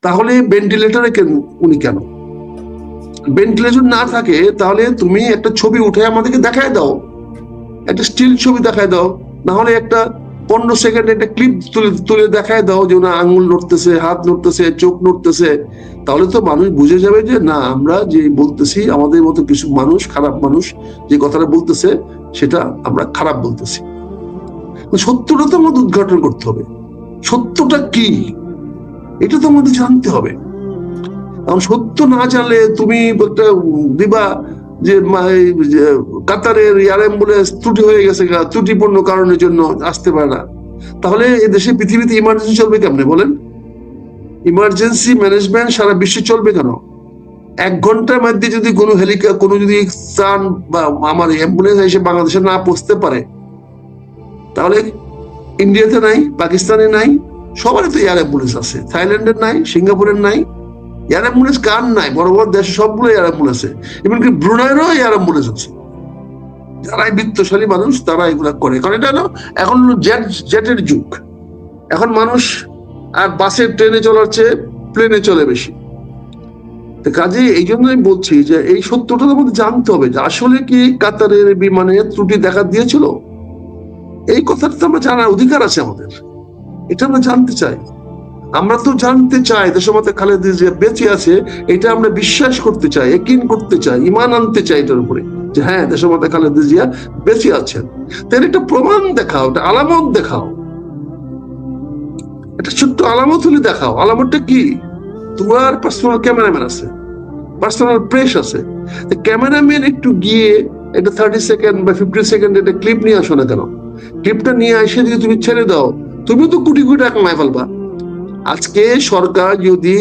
তাহলে ভেন্টিলেটরে উনি কেন? ভেন্টিলেশন না থাকে তাহলে তুমি একটা ছবি উঠে আমাদেরকে দেখায় দাও, একটা স্টিল ছবি দেখায় দাও, না হলে একটা 15 সেকেন্ড একটা ক্লিপ তুলে তুলে দেখায় দাও যে ওনার আঙুল নড়তেছে, হাত নড়তেছে, চোখ নড়তেছে। তাহলে তো মানুষ বুঝে যাবে যে না, আমরা যে বলতেছি, আমাদের মতো কিছু মানুষ, খারাপ মানুষ যে কথাটা বলতেছে সেটা আমরা খারাপ বলতেছি। সত্যটা তো আমাদের উদ্ঘাটন করতে হবে। সত্যটা কি এটা তো আমাদের জানতে হবে। কারণ সত্য না জানলে তুমি একটা দিবা যে কাতারের এয়ার অ্যাম্বুলেন্স ত্রুটি হয়ে গেছে, ত্রুটিপূর্ণ কারণের জন্য আসতে পারে না। তাহলে এদেশে পৃথিবীতে ইমার্জেন্সি চলবে কেমনে বলেন? ইমার্জেন্সি ম্যানেজমেন্ট সারা বিশ্বে চলবে কেন? 1 ঘন্টার মধ্যে যদি কোনো হেলিকপ্টার, কোনো যদি ত্রাণ বা আমার অ্যাম্বুলেন্স এসে বাংলাদেশে না পৌঁছতে পারে, তাহলে ইন্ডিয়াতে নাই, পাকিস্তানে নাই, সবারই তো এয়ার অ্যাম্বুলেন্স আছে। থাইল্যান্ডের নাই, সিঙ্গাপুরের নাই। এয়ার অ্যাম্বুলেন্স কার নাই? বড় বড় দেশে সবগুলো এয়ার অ্যাম্বুলেন্স আছে, এমনকি ব্রুনাইয়েরও এয়ার অ্যাম্বুলেন্স আছে। যারাই বিত্তশালী মানুষ তারা এগুলা করে, কারণ এটা হলো এখন জেটের যুগ। এখন মানুষ আর বাসে ট্রেনে চলার চেয়ে প্লেনে চলে বেশি। কাজে এই জন্যই বলছি যে এই সত্যটা আমাদের জানতে হবে যে আসলে কি কাতারের বিমানে ত্রুটি দেখা দিয়েছিল। এই কথাটা তো আমরা জানার অধিকার আছে আমাদের, এটা আমরা জানতে চাই। আমরা তো জানতে চাই দেশমাতা খালেদা জিয়া বেঁচে আছে, এটা আমরা বিশ্বাস করতে চাই, ইয়াকিন করতে চাই, ঈমান আনতে চাই এটার উপরে যে হ্যাঁ, দেশমাতা খালেদা জিয়া বেঁচে আছেন। তাহলে একটা প্রমাণ দেখাও, একটা আলামত দেখাও, একটা ছোট্ট আলামত হলে দেখাও। আলামতটা কি? তোমার পার্সোনাল ক্যামেরাম্যান আছে, পার্সোনাল প্রেস আছে, ক্যামেরাম্যান একটু গিয়ে একটা 30 সেকেন্ড বা 50 সেকেন্ড একটা ক্লিপ নিয়ে আসো না কেন? ক্লিপটা নিয়ে এসে যদি তুমি ছেড়ে দাও, তুমি তো কোটি কোটি টাকা কামাই ফেলবা। আজকে সরকার যদি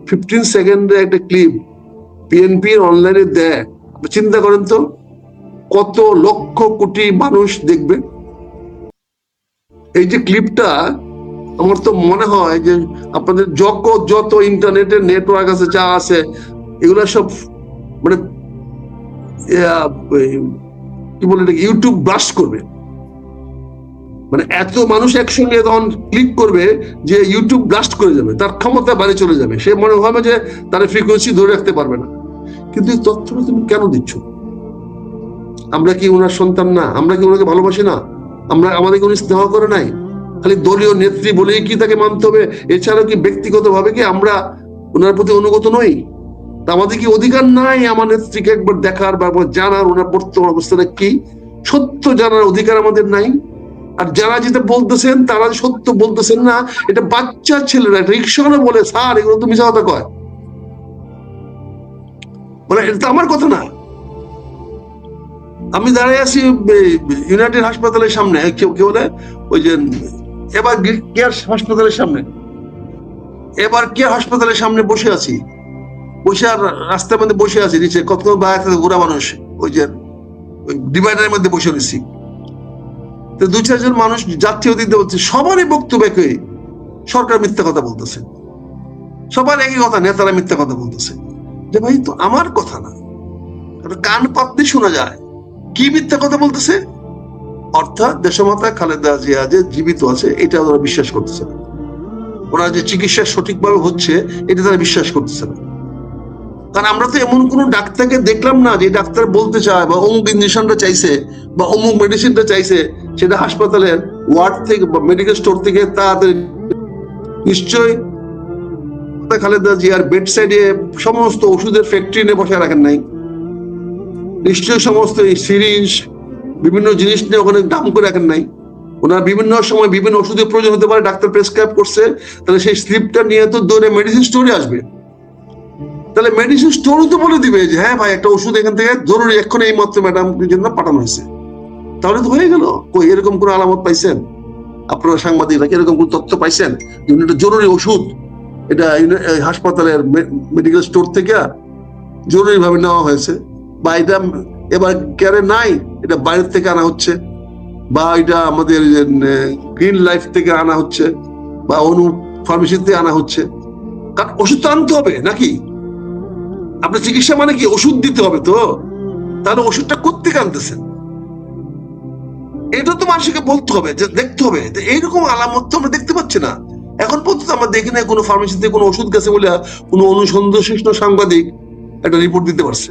15 সেকেন্ডের একটা ক্লিপ বিএনপির অনলাইনে দেয়, চিন্তা করেন তো কত লক্ষ কোটি মানুষ দেখবে এই যে ক্লিপটা। আমার তো মনে হয় যে আপনাদের যত ইন্টারনেটের নেটওয়ার্ক আছে, যা আছে, এগুলা সব মানে কি বলে এটাকে, ইউটিউব ব্লাস্ট করবে। মানে এত মানুষ একসঙ্গে তখন ক্লিক করবে যে ইউটিউব ব্লাস্ট করে যাবে, তার ক্ষমতা বাড়ি চলে যাবে, সে মনে হবে যে তার ফ্রিকোয়েন্সি ধরে রাখতে পারবে না। কিন্তু এই তথ্যটা তুমি কেন দিচ্ছ? আমরা কি ওনার সন্তান না? আমরা কি ওনাকে ভালোবাসি না? আমরা আমাদেরকে উনি স্নেহ করে নাই? খালি দলীয় নেত্রী বলেই কি তাকে মানতে হবে? এছাড়াও কি ব্যক্তিগত ভাবে কি আমরা ওনার প্রতি অনুগত নই? আমাদের কি অধিকার নাই আমার নেত্রীকে একবার দেখার বা জানার ওনার বর্তমান অবস্থাটা কি? সত্য জানার অধিকার আমাদের নাই? আর যারা যেটা বলতেছেন তারা সত্য বলতেছেন না, এটা বাচ্চা ছেলেরা রিক্সাওয়ালা বলে স্যার এগুলো তো মিশা কথা কয়, মানে এটা তো আমার কথা না। আমি দাঁড়িয়ে আছি ইউনাইটেড হাসপাতালের সামনে, কেউ বলে ওই যে এবার কেয়ার হাসপাতালের সামনে, এবার কেয়ার হাসপাতালের সামনে বসে আছি, বসে আর রাস্তার মধ্যে বসে আছি, নিচে কত ঘোরা মানুষ, ওই যে ডিভাইডারের মধ্যে বসে রয়েছি। তো 2-4 জন মানুষ যাত্রী দিতে হচ্ছে, সবারই বক্তব্য একই, সরকার মিথ্যা কথা বলতেছে। সবার একই কথা, নেতারা মিথ্যা কথা বলতেছে। যে ভাই তো আমার কথা না, কান পাতলে শোনা যায় কি মিথ্যা কথা বলতেছে। অর্থাৎ দেশমাতা খালেদা জিয়া যে জীবিত আছে এটা ওরা বিশ্বাস করতেছে না, ওনার যে চিকিৎসা সঠিকভাবে হচ্ছে এটা তারা বিশ্বাস করতেছে না। কারণ আমরা তো এমন কোন ডাক্তারকে দেখলাম না যে ডাক্তার বলতে চায় বা অমুক ইঞ্জেকশনটা চাইছে বা অমুক মেডিসিনটা চাইছে সেটা হাসপাতালের ওয়ার্ড থেকে বা মেডিকেল স্টোর থেকে তাড়াতাড়ি। নিশ্চয়ই খালেদা জিয়ার বেড সাইডে সমস্ত ওষুধের ফ্যাক্টরি নিয়ে বসে রাখেন নাই। নিশ্চয়ই সমস্ত সিরিঞ্জ বিভিন্ন জিনিস নিয়ে ওখানে দাম করে রাখেন নাই। ওনার বিভিন্ন সময় বিভিন্ন ওষুধের প্রয়োজন হতে পারে, ডাক্তার প্রেসক্রাইব করছে, তাহলে সেই স্লিপটা নিয়ে তো দৌড়ে মেডিসিন স্টোরে আসবে। তাহলে মেডিসিন স্টোরও তো বলে দিবে যে হ্যাঁ ভাই একটা ওষুধ এখান থেকে জরুরি এক্ষুনি এই মাত্র ম্যাডামের জন্য পাঠানো হয়েছে। তাহলে তো হয়ে গেল। কই এরকম কোন আলামত পাইছেন আপনারা সাংবাদিকরা? এরকম কোন তথ্য পাইছেন যে এটা জরুরি ওষুধ, এটা হাসপাতালের মেডিকেল স্টোর থেকে জরুরি ভাবে নেওয়া হয়েছে, বা এটা এবার কেয়ারে নাই, এটা বাইরের থেকে আনা হচ্ছে, বা এটা আমাদের গ্রিন লাইফ থেকে আনা হচ্ছে, বা অনু ফার্মেসিতে আনা হচ্ছে? কারণ ওষুধ তো আনতে হবে নাকি? আপনার চিকিৎসা মানে কি ওষুধ দিতে হবে তো, তাহলে ওষুধটা কোত্থেকে আনতেছেন এটা তো মানুষকে বলতে হবে, যে দেখতে হবে। এইরকম আলামত তো আমরা দেখতে পাচ্ছি না। এখন পর্যন্ত আমরা দেখি না কোনো ফার্মেসিতে কোনো ওষুধ গেছে বলে কোনো অনুসন্ধানশীল সাংবাদিক একটা রিপোর্ট দিতে পারছে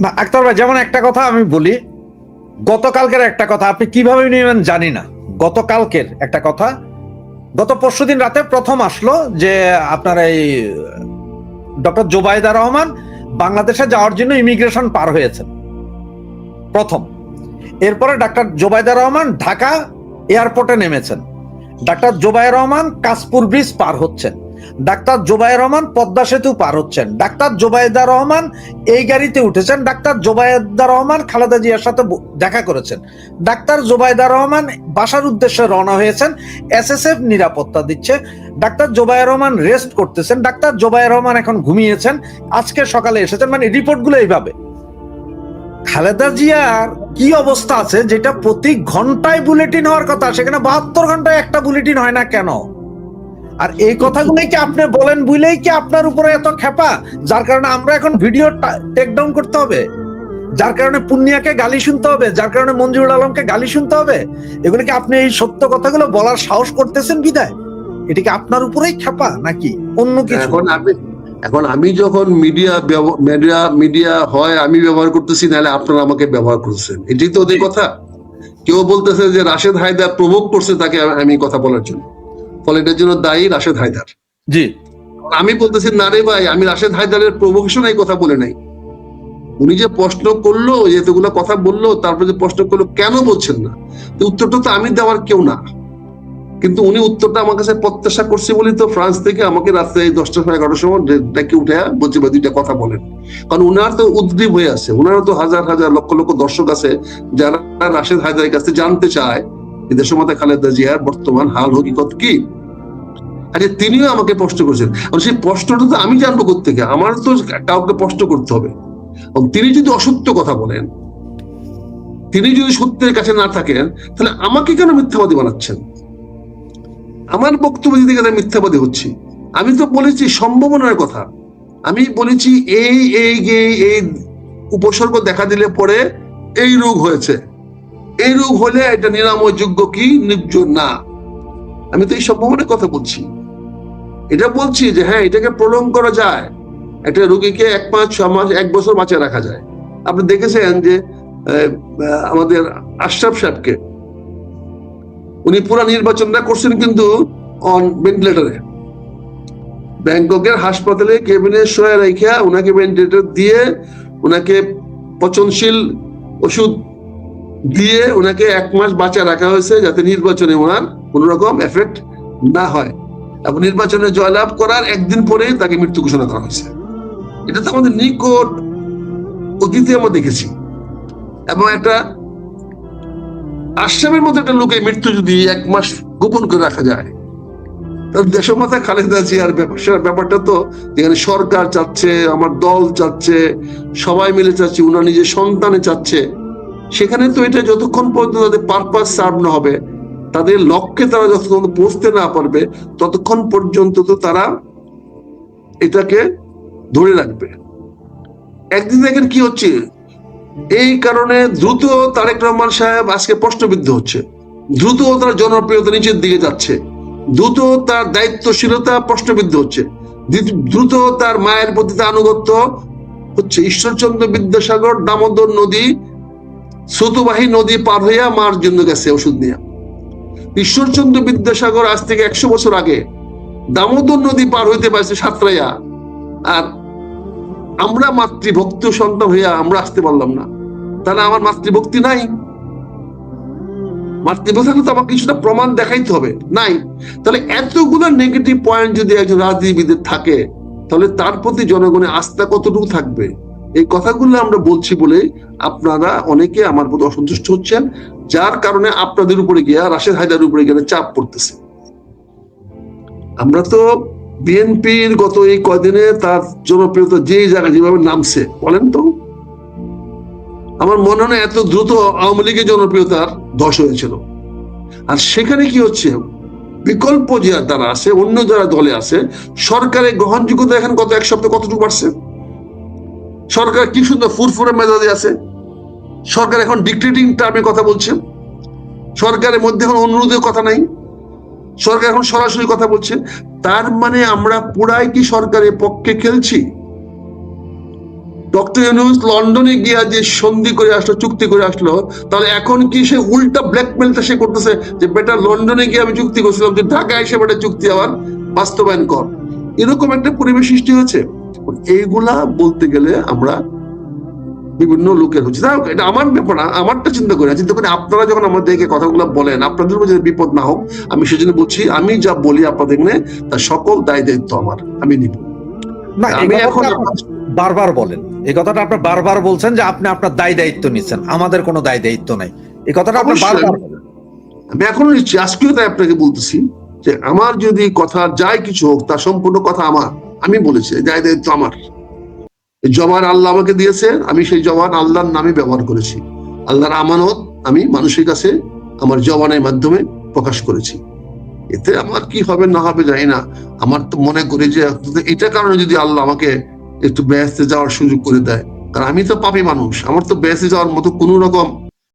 না। আক্তার ভাই, যেমন একটা কথা আমি বলি, গতকালকের একটা কথা আপনি কিভাবে নেবেন জানি না, গতকালকের একটা কথা, গত পরশুদিন রাতে প্রথম আসলো যে আপনার এই ডক্টর জোবাইদা রহমান বাংলাদেশে যাওয়ার জন্য ইমিগ্রেশন পার হয়েছেন প্রথম। এরপরে ডাক্তার জোবাইদা রহমান ঢাকা এয়ারপোর্টে নেমেছেন, ডাক্তার জোবাইর রহমান কাশপুর ব্রিজ পার হচ্ছেন, ডাক্তার জোবাইর রহমান পদ্মা সেতু পার হচ্ছেন, ডাক্তার জোবাইদা রহমান এই গাড়িতে উঠেছেন, ডাক্তার জোবাইদা রহমান খালেদা জিয়ার সাথে দেখা করেছেন, ডাক্তার জোবাইদা রহমান বাসার উদ্দেশ্যে রওনা হয়েছেন, এসএসএফ নিরাপত্তা দিচ্ছে, ডাক্তার জোবাইর রহমান রেস্ট করতেছেন, ডাক্তার জোবাইর রহমান এখন ঘুমিয়েছেন, আজকে সকালে এসেছেন, মানে রিপোর্টগুলো এইভাবে। খালেদা জিয়ার কি অবস্থা আছে যেটা প্রতি ঘন্টায় বুলেটিন হওয়ার কথা, সেখানে 72 ঘন্টায় একটা বুলেটিন হয় না কেন? আর এই কথাগুলোই কি আপনি বলেন বুঝলেই কি আপনার উপরে এত খেপা, যার কারণে আমরা এখন ভিডিও টেক ডাউন করতে হবে, যার কারণে পুন্নিয়াকে গালি শুনতে হবে, যার কারণে মঞ্জুরুল আলমকে গালি শুনতে হবে? এগুলো কি আপনি এই সত্য কথাগুলো বলার সাহস করতেছেন বিদায়? এটা কি আপনার উপরেই খেপা নাকি অন্য কিছু? এখন আমি যখন মিডিয়া হয় আমি ব্যবহার করতেছি, নাহলে আপনারা আমাকে ব্যবহার করছেন, এটাই তো ওদের কথা। কেউ বলতেছে যে রাশেদ হায়দার প্রভোগ করছে তাকে আমি কথা বলার জন্য, ফলে এটার জন্য দায়ী রাশেদ হায়দার। জি, আমি বলতেছি না রে ভাই, আমি রাশেদ হায়দারের প্রভোকেশন এই কথা বলে নাই। উনি যে প্রশ্ন করলো, এতগুলো কথা বললো, তারপরে যে প্রশ্ন করলো কেন বলছেন না, উত্তরটা তো আমি দেওয়ার কেউ না, কিন্তু উনি উত্তরটা আমার কাছে প্রত্যাশা করছে বলি তো ফ্রান্স থেকে আমাকে রাত্রে 10টা 11টার সময় ডেকে উঠে বলছে বা দুইটা কথা বলেন। কারণ উনার তো উদ্গ্রীব হয়ে আছে, উনারও তো হাজার হাজার লক্ষ লক্ষ দর্শক আছে যারা রাশেদ হায়দারের কাছে জানতে চায় যে দেশমাতা খালেদা জিয়ার বর্তমান হাল হকিকত কি। আচ্ছা, তিনিও আমাকে প্রশ্ন করেছেন, সেই প্রশ্নটা তো আমি জানবো কোত্থেকে? আমার তো কাউকে প্রশ্ন করতে হবে। তিনি যদি অসত্য কথা বলেন, তিনি যদি সত্যের কাছে না থাকেন, তাহলে আমাকে কেন মিথ্যাবাদী বানাচ্ছেন? আমার বক্তব্য দিতে গেলে মিথ্যাবাদী হচ্ছি? আমি তো বলেছি সম্ভাবনার কথা, আমি বলেছি এই এই এই উপসর্গ দেখা দিলে পরে এই রোগ হয়েছে, এই রোগ হলে এটা নিরাময় যোগ্য কি নির্যোগ না, আমি তো এই সম্ভাবনার কথা বলছি। এটা বলছি যে হ্যাঁ, এটাকে প্রলং করা যায়, একটা রোগীকে 1 মাস 6 মাস 1 বছর বাঁচিয়ে রাখা যায়। আপনি দেখেছেন যে আমাদের আশরাফ সাহেবকে উনি পুরা নির্বাচনটা করছেন কিন্তু অন ভেন্টিলেটরে, ব্যাংককের হাসপাতালে কেবিনে শোয়া রেখা ওনাকে ভেন্টিলেটর দিয়ে, ওনাকে পচনশীল ওষুধ দিয়ে ওনাকে 1 মাস বাঁচিয়ে রাখা হয়েছে, যাতে নির্বাচনে ওনার কোন রকম এফেক্ট না হয়, এবং নির্বাচনে জয়লাভ করার 1 দিন পরেই তাকে মৃত্যু ঘোষণা করা হয়েছে। এটা তো আমাদের নিকট অতীতে আমরা দেখেছি। এবং একটা আশরাফের মতো একটা লোকের মৃত্যু যদি 1 মাস গোপন করে রাখা যায়, তাহলে দেশমাতা খালেদা জিয়ার ব্যাপারটা তো, যেখানে সরকার চাচ্ছে, আমার দল চাচ্ছে, সবাই মিলে চাচ্ছে, উনার নিজের সন্তানে চাচ্ছে, সেখানে তো এটা যতক্ষণ পর্যন্ত তাদের পারপাস সার্ভ না হবে, তাদের লক্ষ্যে তারা যতক্ষণ পৌঁছতে না পারবে, ততক্ষণ পর্যন্ত তো তারা এটাকে ধরে রাখবে। একদিন দেখেন কি হচ্ছে, এই কারণে দ্রুত তারেক রহমান সাহেব আজকে প্রশ্নবিদ্ধ হচ্ছে, দ্রুত তার জনপ্রিয়তা নিচের দিকে যাচ্ছে, দ্রুত তার দায়িত্বশীলতা প্রশ্নবিদ্ধ হচ্ছে, দ্রুত তার মায়ের প্রতি আনুগত্য হচ্ছে। ঈশ্বরচন্দ্র বিদ্যাসাগর দামোদর নদী, স্রোতবাহী নদী পার হইয়া মার জন্য গেছে ওষুধ নিয়ে। ঈশ্বরচন্দ্র বিদ্যাসাগর আজ থেকে 100 বছর আগে দামোদর নদী পার হইতে পারছে সাঁতরাইয়া, আর আমরা মাতৃভক্ত সন্তান হইয়া আমরা আসতে পারলাম না। তাহলে আমার মাতৃভক্তি নাই? মাতৃভক্তি থাকলে তো আমার কিছুটা প্রমাণ দেখাইতে হবে, নাই? তাহলে এতগুলো নেগেটিভ পয়েন্ট যদি একজন রাজনীতিবিদের থাকে, তাহলে তার প্রতি জনগণের আস্থা কতটুকু থাকবে? এই কথাগুলো আমরা বলছি বলে আপনারা অনেকে আমার প্রতি অসন্তুষ্ট হচ্ছেন, যার কারণে আপনাদের উপরে গিয়া রাশেদ হায়দারের উপরে গিয়ে চাপ পড়তেছে। আমরা তো বিএনপির গত এই কয়দিনে তার জনপ্রিয়তা যে জায়গায় যেভাবে নামছে, বলেন তো, আমার মনে হয় এত দ্রুত আওয়ামী লীগের জনপ্রিয়তার ধস হয়েছিল। আর সেখানে কি হচ্ছে, বিকল্প যারা আছে, অন্য যারা দলে আছে, সরকারের গ্রহণযোগ্যতা এখন গত 1 সপ্তাহে কতটুকু বাড়ছে? সরকার কি সুন্দর ফুরফুরে মেজাজে আছে, সরকার এখন ডিক্টেটিং টার্মে কথা বলছে, সরকারের মধ্যে এখন অনুরোধের কথা নাই। সরকার এখন সরাসরি কথা বলছে। তার মানে আমরা পুরাই কি সরকারের পক্ষে খেলছি? ডক্টর ইউনূস লন্ডনে গিয়া যে সন্ধি করে আসলো, চুক্তি করে আসলো, তাহলে এখন কি সে উল্টা ব্ল্যাকমেলটা সে করতেছে যে বেটা লন্ডনে গিয়ে আমি চুক্তি করছিলাম, যে ঢাকায় এসে বেটা চুক্তি আবার বাস্তবায়ন কর। এরকম একটা পরিবেশ সৃষ্টি হয়েছে। এইগুলা বলতে গেলে আমরা বিভিন্ন লোকের হচ্ছে, যাই হোক এটা আমার ব্যাপার না, আমারটা চিন্তা করি আপনারা যখন আমাদেরকে কথাগুলো বলেন, আপনাদের উপর যদি বিপদ না হোক, আমি সেজন্য বলছি, আমি যা বলি আপনাদের নিয়ে তার সকল দায় দায়িত্ব আমার, আমি নিব না। আমি এখন বারবার বলেন এই কথাটা, আপনি বারবার বলছেন যে আপনি আপনার দায় দায়িত্ব নিচ্ছেন, আমাদের কোনো দায় দায়িত্ব নাই, এই কথাটা আপনি বারবার বলেন। আমি এখনো নিচ্ছি, আজকেও তাই আপনাকে বলতেছি যে আমার যদি কথা যাই কিছু হোক, তার সম্পূর্ণ কথা আমার, আমি বলেছি দায় দায়িত্ব আমার। জবান আল্লাহ আমাকে দিয়েছে, আমি সেই জবান আল্লাহর নামে ব্যবহার করেছি। আল্লাহর আমানত আমি মানুষের কাছে আমার জবানের মাধ্যমে প্রকাশ করেছি। এতে আমার কি হবে না হবে জানি না, আমার তো মনে করি যে এটা কারণে যদি আল্লাহ আমাকে একটু বেহেশতে যাওয়ার সুযোগ করে দেয়, কারণ আমি তো পাপী মানুষ, আমার তো বেহেশতে যাওয়ার মতো কোনো রকম